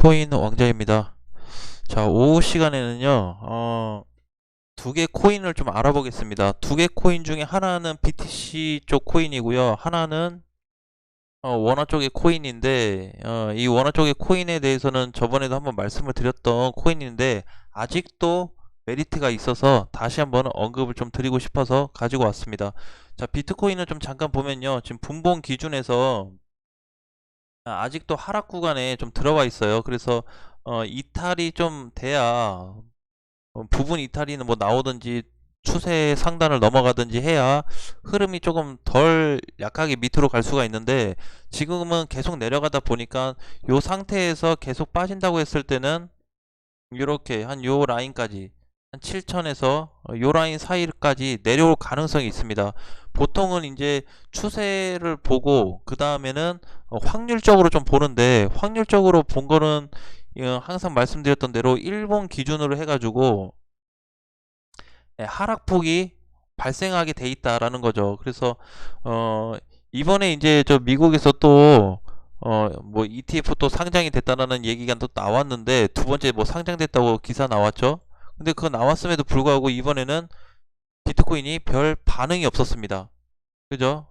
비트코인 왕자입니다. 자, 오후 시간에는요, 두 개 코인을 좀 알아보겠습니다. 두 개 코인 중에 하나는 BTC 쪽 코인이고요. 하나는 원화 쪽의 코인인데, 이 원화 쪽의 코인에 대해서는 저번에도 한번 말씀을 드렸던 코인인데, 아직도 메리트가 있어서 다시 한번 언급을 좀 드리고 싶어서 가지고 왔습니다. 자, 비트코인을 좀 잠깐 보면요. 지금 분봉 기준에서 아직도 하락 구간에 좀 들어와 있어요. 그래서 이탈이 좀 돼야 부분 이탈이는 뭐 나오든지 추세 상단을 넘어가든지 해야 흐름이 조금 덜 약하게 밑으로 갈 수가 있는데, 지금은 계속 내려가다 보니까 요 상태에서 계속 빠진다고 했을 때는 이렇게 한 요 라인까지, 한 7천에서 요 라인 사이까지 내려올 가능성이 있습니다. 보통은 이제 추세를 보고 그 다음에는 확률적으로 좀 보는데, 확률적으로 본 거는 항상 말씀드렸던 대로 일본 기준으로 해가지고 하락폭이 발생하게 돼 있다라는 거죠. 그래서 이번에 이제 저 미국에서 또 뭐 ETF 또 상장이 됐다라는 얘기가 또 나왔는데, 두 번째 뭐 상장됐다고 기사 나왔죠. 근데 그거 나왔음에도 불구하고 이번에는 비트코인이 별 반응이 없었습니다. 그죠?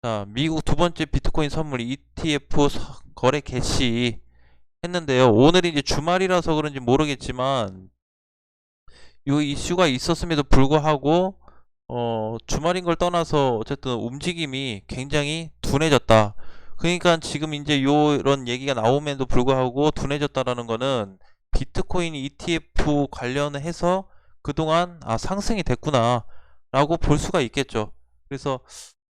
자, 미국 두 번째 비트코인 선물 ETF 거래 개시 했는데요. 오늘이 이제 주말이라서 그런지 모르겠지만 이 이슈가 있었음에도 불구하고 주말인 걸 떠나서 어쨌든 움직임이 굉장히 둔해졌다. 그러니까 지금 이제 이런 얘기가 나옴에도 불구하고 둔해졌다라는 거는 비트코인 ETF 관련해서 그동안 상승이 됐구나 라고 볼 수가 있겠죠. 그래서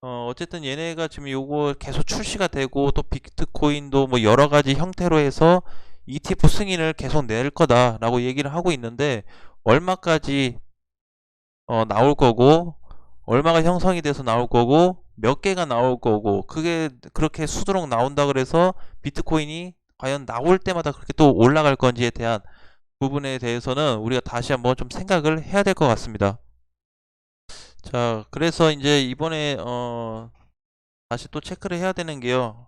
어쨌든 얘네가 지금 요거 계속 출시가 되고, 또 비트코인도 뭐 여러 가지 형태로 해서 ETF 승인을 계속 낼 거다라고 얘기를 하고 있는데, 얼마까지 나올 거고, 얼마가 형성이 돼서 나올 거고, 몇 개가 나올 거고, 그게 그렇게 수두룩 나온다 그래서 비트코인이 과연 나올 때마다 그렇게 또 올라갈 건지에 대한 부분에 대해서는 우리가 다시 한번 좀 생각을 해야 될 것 같습니다. 자, 그래서 이제 이번에 다시 또 체크를 해야 되는 게요,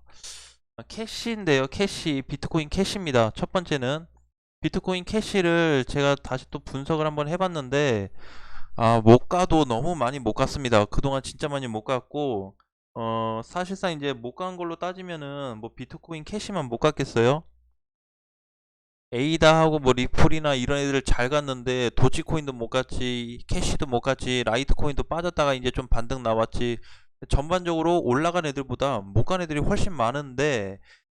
캐시인데요. 캐시, 비트코인 캐시입니다. 첫 번째는 비트코인 캐시를 제가 다시 또 분석을 한번 해봤는데, 못 가도 너무 많이 못 갔습니다. 그동안 진짜 많이 못 갔고, 사실상 이제 못 간 걸로 따지면은 뭐 비트코인 캐시만 못 갔겠어요? 에이다 하고 뭐 리플이나 이런 애들 잘 갔는데, 도지코인도 못 갔지, 캐시도 못 갔지, 라이트코인도 빠졌다가 이제 좀 반등 나왔지. 전반적으로 올라간 애들보다 못 간 애들이 훨씬 많은데,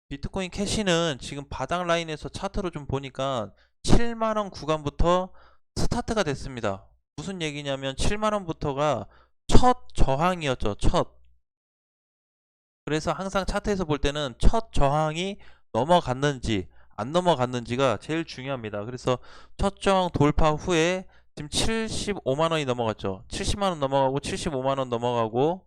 비트코인 캐시는 지금 바닥 라인에서 차트로 좀 보니까 7만원 구간부터 스타트가 됐습니다. 무슨 얘기냐면 7만원부터가 첫 저항이었죠. 그래서 항상 차트에서 볼 때는 첫 저항이 넘어갔는지 안 넘어갔는지가 제일 중요합니다. 그래서 첫 저항 돌파 후에 지금 75만원이 넘어갔죠. 70만원 넘어가고 75만원 넘어가고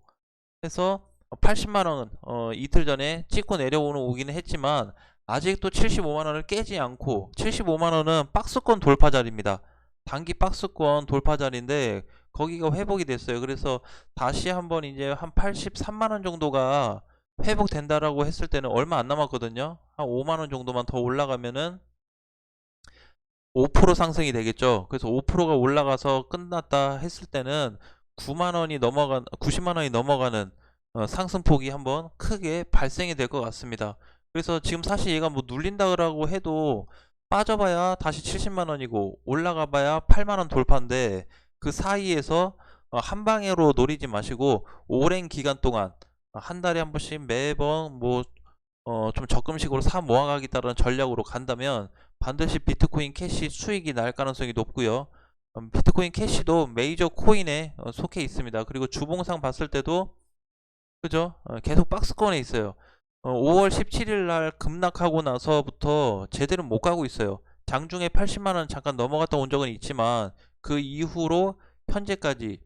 해서 80만원 이틀 전에 찍고 내려오는 오기는 했지만, 아직도 75만원을 깨지 않고, 75만원은 박스권 돌파 자리입니다. 단기 박스권 돌파 자리인데 거기가 회복이 됐어요. 그래서 다시 한번 이제 한 83만원 정도가 회복된다라고 했을 때는 얼마 안 남았거든요. 한 5만원 정도만 더 올라가면은 5% 상승이 되겠죠. 그래서 5%가 올라가서 끝났다 했을 때는 90만원이 넘어가는 상승폭이 한번 크게 발생이 될 것 같습니다. 그래서 지금 사실 얘가 뭐 눌린다고 해도 빠져봐야 다시 70만원이고 올라가봐야 8만원 돌파인데, 그 사이에서 한 방향으로 노리지 마시고 오랜 기간 동안 한 달에 한 번씩 매번 뭐 좀 적금식으로 사 모아가겠다는 전략으로 간다면 반드시 비트코인 캐시 수익이 날 가능성이 높고요. 비트코인 캐시도 메이저 코인에 속해 있습니다. 그리고 주봉상 봤을 때도 그죠? 계속 박스권에 있어요. 5월 17일 날 급락하고 나서부터 제대로 못 가고 있어요. 장중에 80만원 잠깐 넘어갔다 온 적은 있지만, 그 이후로 현재까지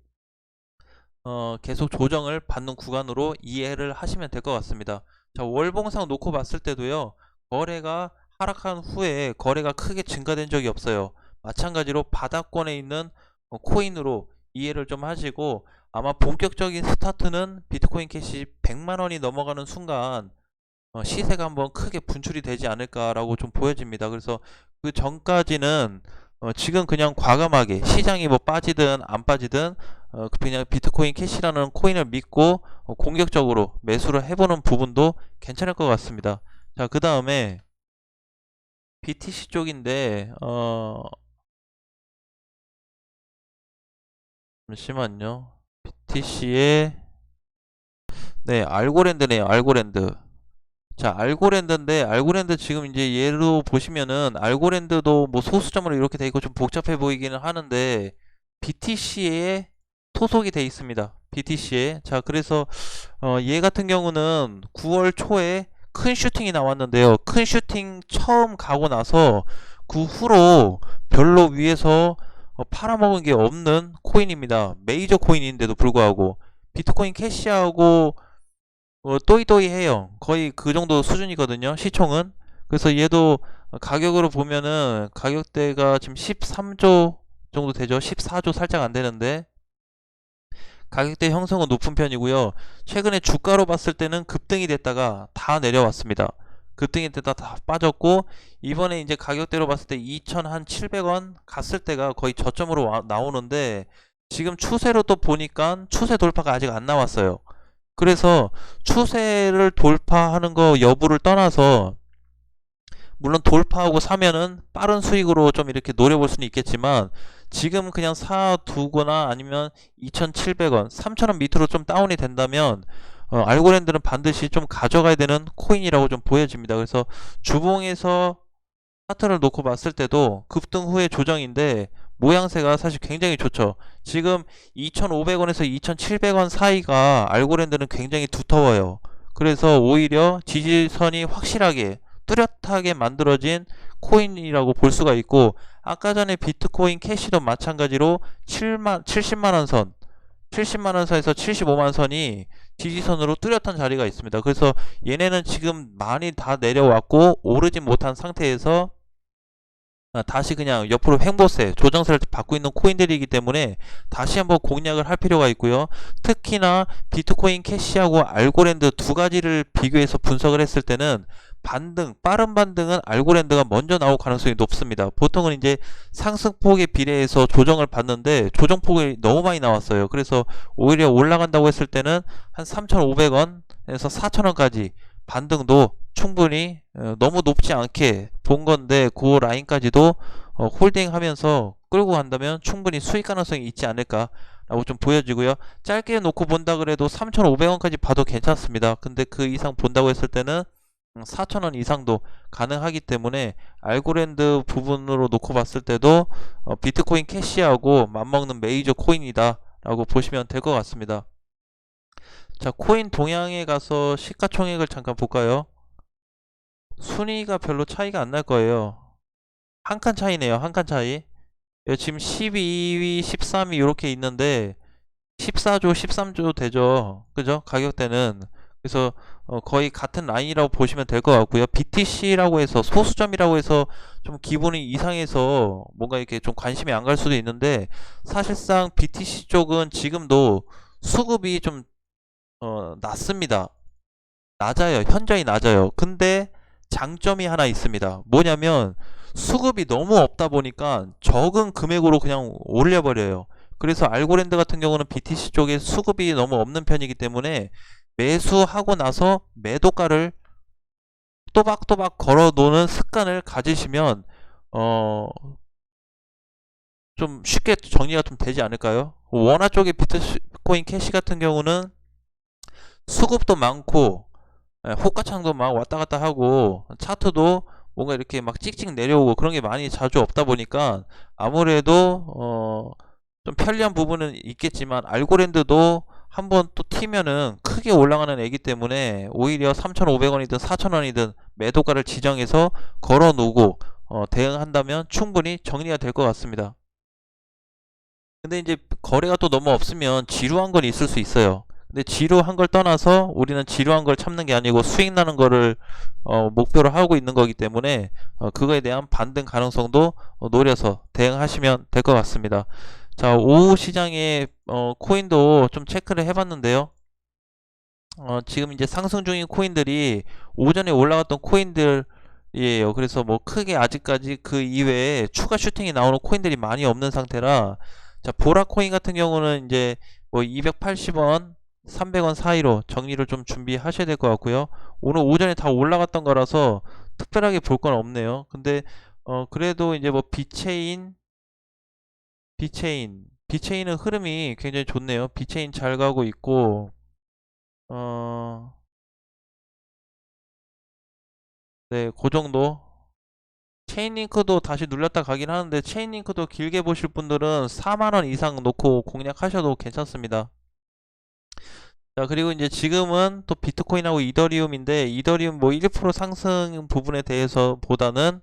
계속 조정을 받는 구간으로 이해를 하시면 될 것 같습니다. 자, 월봉상 놓고 봤을 때도요, 거래가 하락한 후에 거래가 크게 증가된 적이 없어요. 마찬가지로 바닥권에 있는 코인으로 이해를 좀 하시고, 아마 본격적인 스타트는 비트코인 캐시 100만원이 넘어가는 순간 시세가 한번 크게 분출이 되지 않을까라고 좀 보여집니다. 그래서 그 전까지는 지금 그냥 과감하게 시장이 뭐 빠지든 안 빠지든 그냥 비트코인 캐시라는 코인을 믿고 공격적으로 매수를 해보는 부분도 괜찮을 것 같습니다. 자, 그 다음에 BTC 쪽인데 잠시만요. BTC의 네, 알고랜드네요. 알고랜드. 자, 알고랜드인데 알고랜드 지금 이제 예로 보시면은 알고랜드도 뭐 소수점으로 이렇게 돼 있고 좀 복잡해 보이기는 하는데 BTC에 소속이 돼 있습니다. BTC에. 자, 그래서 얘 같은 경우는 9월 초에 큰 슈팅이 나왔는데요. 큰 슈팅 처음 가고 나서 그 후로 별로 위에서 팔아먹은 게 없는 코인입니다. 메이저 코인인데도 불구하고 비트코인 캐시하고 또이또이해요. 거의 그 정도 수준이거든요. 시총은. 그래서 얘도 가격으로 보면은 가격대가 지금 13조 정도 되죠. 14조 살짝 안 되는데 가격대 형성은 높은 편이고요. 최근에 주가로 봤을 때는 급등이 됐다가 다 내려왔습니다. 급등이 됐다 다 빠졌고 이번에 이제 가격대로 봤을 때 2,700원 갔을 때가 거의 저점으로 나오는데 지금 추세로 또 보니까 추세 돌파가 아직 안 나왔어요. 그래서 추세를 돌파하는 거 여부를 떠나서 물론 돌파하고 사면은 빠른 수익으로 좀 이렇게 노려볼 수는 있겠지만 지금 그냥 사두거나 아니면 2,700원, 3,000원 밑으로 좀 다운이 된다면 알고랜드는 반드시 좀 가져가야 되는 코인이라고 좀 보여집니다. 그래서 주봉에서 차트를 놓고 봤을 때도 급등 후의 조정인데 모양새가 사실 굉장히 좋죠. 지금 2,500원에서 2,700원 사이가 알고랜드는 굉장히 두터워요. 그래서 오히려 지지선이 확실하게 뚜렷하게 만들어진 코인이라고 볼 수가 있고 아까 전에 비트코인 캐시도 마찬가지로 70만원 선 70만원 선에서 75만원 선이 지지선으로 뚜렷한 자리가 있습니다. 그래서 얘네는 지금 많이 다 내려왔고 오르지 못한 상태에서 다시 그냥 옆으로 횡보세, 조정세를 받고 있는 코인들이기 때문에 다시 한번 공략을 할 필요가 있고요. 특히나 비트코인 캐시하고 알고랜드 두 가지를 비교해서 분석을 했을 때는 빠른 반등은 알고랜드가 먼저 나올 가능성이 높습니다. 보통은 이제 상승폭에 비례해서 조정을 받는데 조정폭이 너무 많이 나왔어요. 그래서 오히려 올라간다고 했을 때는 한 3,500원에서 4,000원까지 반등도 충분히 너무 높지 않게 본 건데 그 라인까지도 홀딩하면서 끌고 간다면 충분히 수익 가능성이 있지 않을까라고 좀 보여지고요. 짧게 놓고 본다 그래도 3,500원까지 봐도 괜찮습니다. 근데 그 이상 본다고 했을 때는 4,000원 이상도 가능하기 때문에 알고랜드 부분으로 놓고 봤을 때도 비트코인 캐시하고 맞먹는 메이저 코인이다 라고 보시면 될 것 같습니다. 자, 코인 동향에 가서 시가총액을 잠깐 볼까요? 순위가 별로 차이가 안 날 거예요. 한 칸 차이네요. 한 칸 차이. 지금 12위, 13위 이렇게 있는데 14조, 13조 되죠. 그죠? 가격대는. 그래서 거의 같은 라인이라고 보시면 될 것 같고요. BTC라고 해서 소수점이라고 해서 좀 기분이 이상해서 뭔가 이렇게 좀 관심이 안 갈 수도 있는데 사실상 BTC 쪽은 지금도 수급이 좀 낮습니다. 낮아요. 현저히 낮아요. 근데 장점이 하나 있습니다. 뭐냐면 수급이 너무 없다 보니까 적은 금액으로 그냥 올려버려요. 그래서 알고랜드 같은 경우는 BTC 쪽에 수급이 너무 없는 편이기 때문에 매수하고 나서 매도가를 또박또박 걸어 놓는 습관을 가지시면 어, 좀 쉽게 정리가 좀 되지 않을까요? 원화 쪽의 비트코인 캐시 같은 경우는 수급도 많고 호가창도 막 왔다 갔다 하고 차트도 뭔가 이렇게 막 찍찍 내려오고 그런 게 많이 자주 없다 보니까 아무래도 좀 편리한 부분은 있겠지만 알고랜드도 한번 또 튀면은 크게 올라가는 애기 때문에 오히려 3,500원이든 4,000원이든 매도가를 지정해서 걸어 놓고 대응한다면 충분히 정리가 될 것 같습니다. 근데 이제 거래가 또 너무 없으면 지루한 건 있을 수 있어요. 근데 지루한 걸 떠나서 우리는 지루한 걸 참는 게 아니고 수익 나는 거를 목표로 하고 있는 거기 때문에 그거에 대한 반등 가능성도 노려서 대응하시면 될 것 같습니다. 자, 오후 시장에 코인도 좀 체크를 해봤는데요. 지금 이제 상승 중인 코인들이 오전에 올라갔던 코인들이에요. 그래서 뭐 크게 아직까지 그 이외에 추가 슈팅이 나오는 코인들이 많이 없는 상태라, 자, 보라 코인 같은 경우는 이제 뭐 280원, 300원 사이로 정리를 좀 준비하셔야 될 것 같고요. 오늘 오전에 다 올라갔던 거라서 특별하게 볼 건 없네요. 근데 그래도 이제 뭐 비체인은 흐름이 굉장히 좋네요. 비체인 잘 가고 있고, 어, 네, 그 정도. 체인링크도 다시 눌렸다 가긴 하는데, 체인링크도 길게 보실 분들은 4만원 이상 놓고 공략하셔도 괜찮습니다. 자, 그리고 이제 지금은 또 비트코인하고 이더리움인데, 이더리움 뭐 1% 상승 부분에 대해서 보다는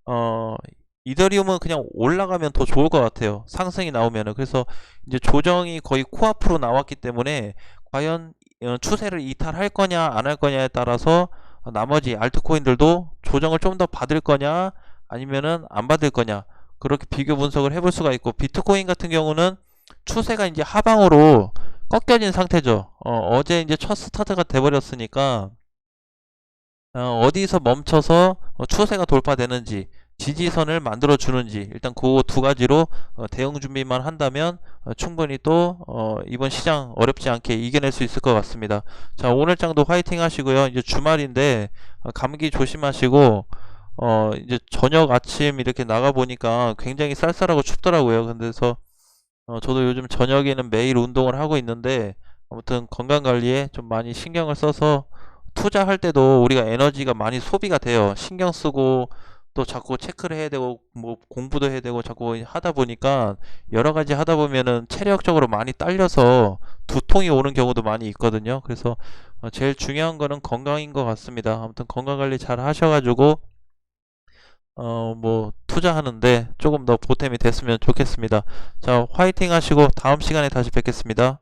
어, 이더리움은 그냥 올라가면 더 좋을 것 같아요. 상승이 나오면은. 그래서 이제 조정이 거의 코앞으로 나왔기 때문에 과연 추세를 이탈할 거냐 안 할 거냐에 따라서 나머지 알트코인들도 조정을 좀 더 받을 거냐 아니면은 안 받을 거냐, 그렇게 비교 분석을 해볼 수가 있고, 비트코인 같은 경우는 추세가 이제 하방으로 꺾여진 상태죠. 어제 이제 첫 스타트가 돼버렸으니까 어디서 멈춰서 추세가 돌파되는지, 지지선을 만들어 주는지, 일단 그 두 가지로 대응 준비만 한다면 충분히 또 이번 시장 어렵지 않게 이겨낼 수 있을 것 같습니다. 자, 오늘 장도 화이팅 하시고요. 이제 주말인데 감기 조심하시고, 이제 저녁 아침 이렇게 나가 보니까 굉장히 쌀쌀하고 춥더라고요. 그래서 저도 요즘 저녁에는 매일 운동을 하고 있는데, 아무튼 건강 관리에 좀 많이 신경을 써서 투자할 때도 우리가 에너지가 많이 소비가 돼요. 신경 쓰고 또 자꾸 체크를 해야 되고 뭐 공부도 해야 되고 자꾸 하다 보니까, 여러 가지 하다 보면은 체력적으로 많이 딸려서 두통이 오는 경우도 많이 있거든요. 그래서 제일 중요한 거는 건강인 것 같습니다. 아무튼 건강 관리 잘 하셔가지고 뭐 투자하는데 조금 더 보탬이 됐으면 좋겠습니다. 자, 화이팅 하시고 다음 시간에 다시 뵙겠습니다.